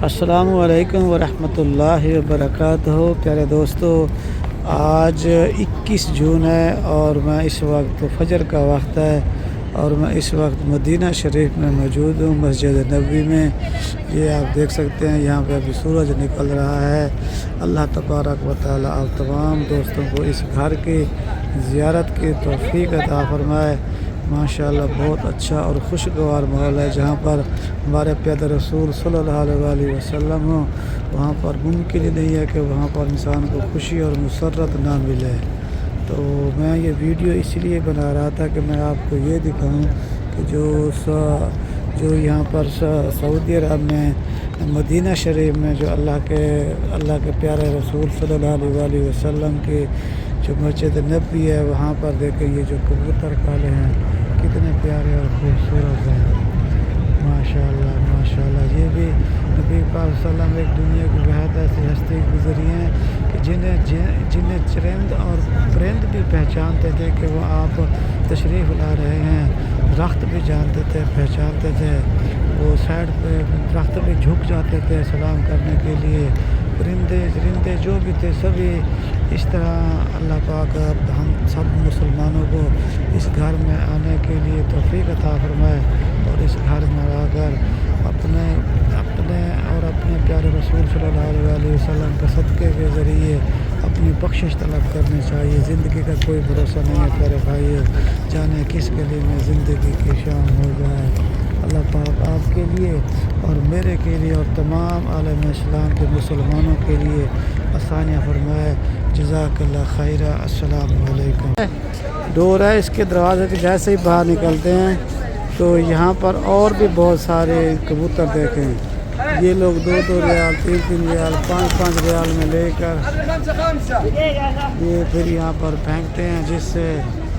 السلام علیکم ورحمۃ اللہ وبرکاتہ۔ پیارے دوستو، آج 21 جون ہے اور میں اس وقت فجر کا وقت ہے اور میں اس وقت مدینہ شریف میں موجود ہوں، مسجد نبوی میں۔ یہ آپ دیکھ سکتے ہیں یہاں پہ ابھی سورج نکل رہا ہے۔ اللہ تبارک و تعالی آپ تمام دوستوں کو اس گھر کی زیارت کی توفیق عطا فرمائے۔ ماشاءاللہ بہت اچھا اور خوشگوار ماحول ہے۔ جہاں پر ہمارے پیارے رسول صلی اللہ علیہ وسلم ہوں، وہاں پر ممکن ہی نہیں ہے کہ وہاں پر انسان کو خوشی اور مسرت نہ ملے۔ تو میں یہ ویڈیو اس لیے بنا رہا تھا کہ میں آپ کو یہ دکھاؤں کہ جو یہاں پر سعودی عرب میں مدینہ شریف میں جو اللہ کے پیارے رسول صلی اللہ علیہ وسلم کی جو مسجد نبوی ہے، وہاں پر دیکھیں یہ جو کبوتر کالے ہیں کتنے پیارے اور خوبصورت ہیں۔ ماشاءاللہ ماشاءاللہ، یہ بھی نبی پاک صلی اللہ علیہ وسلم ایک دنیا کی بہت ایسی ہستی گزری ہیں کہ جنہیں چرند اور پرند بھی پہچانتے تھے کہ وہ آپ تشریف لا رہے ہیں۔ درخت بھی جانتے تھے، پہچانتے تھے، وہ سائڈ پہ درخت بھی جھک جاتے تھے سلام کرنے کے لیے۔ پرندے جو بھی تھے سبھی اس طرح اللہ پاک ہم سب مسلمانوں کو اس گھر میں آنے کے لیے توفیق عطا فرمائے اور اس گھر میں آ کر اپنے پیارے رسول صلی اللہ علیہ وسلم کے صدقے کے ذریعے اپنی بخشش طلب کرنی چاہیے۔ زندگی کا کوئی بھروسہ نہیں ہے پیارے بھائیو، جانے کس گلی میں زندگی کی شام ہو جائے۔ اللہ پاک آپ کے لیے اور میرے کے لیے اور تمام عالم اسلام کے مسلمانوں کے لیے آسانیاں فرمائے۔ جزاک اللہ خیرہ۔ السلام علیکم۔ ڈور ہے اس کے دروازے کے، جیسے ہی باہر نکلتے ہیں تو یہاں پر اور بھی بہت سارے کبوتر دیکھیں۔ یہ لوگ 2 ریال، 3 ریال، 5 ریال میں لے کر یہ پھر یہاں پر پھینکتے ہیں، جس سے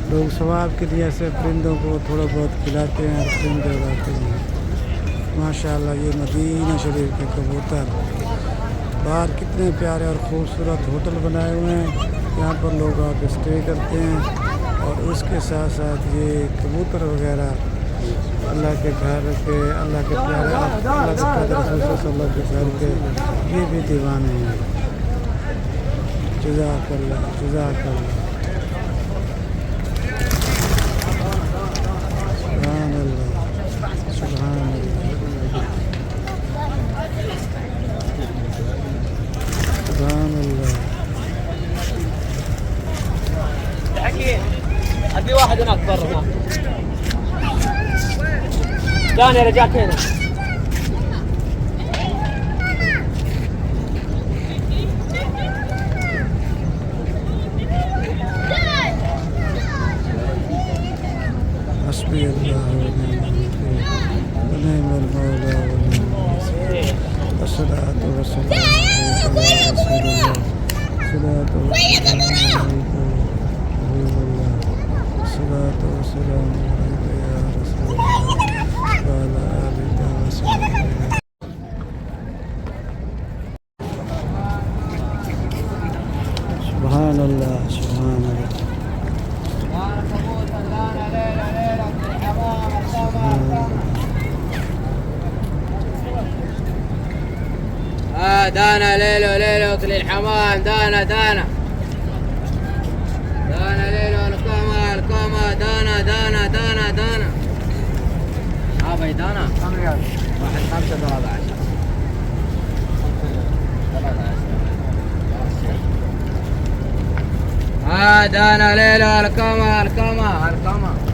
لوگ ثواب کے لیے سے پرندوں کو تھوڑا بہت کھلاتے ہیں اور پرندے اڑاتے ہیں۔ ماشاءاللہ یہ مدینہ شریف کے کبوتر، باہر کتنے پیارے اور خوبصورت ہوٹل بنائے ہوئے ہیں، یہاں پر لوگ آ کے اسٹے کرتے ہیں اور اس کے ساتھ ساتھ یہ کبوتر وغیرہ اللہ کے گھر کے، اللہ کے پیارے رسول صلی اللہ کے گھر کے یہ بھی دیوانے ہیں۔ جزاک اللہ، جزاک اللہ۔ سبحان اللہ، سبحان اللہ، سبحان اللہ۔ ابي واحد هناك برا ثاني رجعت هنا. حسبي الله ونعم المولى ونعم النصير، والصلاة والسلام عليك يا رسول الله، الصلاة والسلام عليك يا حبيب الله، الصلاة والسلام عليك يا رسول الله وعلى آلك وصحبه۔ سبحان اللہ، سبحان اللہ۔ دانا ليلو ليلو للحمام، دانا دانا دانا ليلو القمة دانا دانا دانا دانا. بھائی دانا كم ريال؟ واحد 5 13. دانا ليلو القمة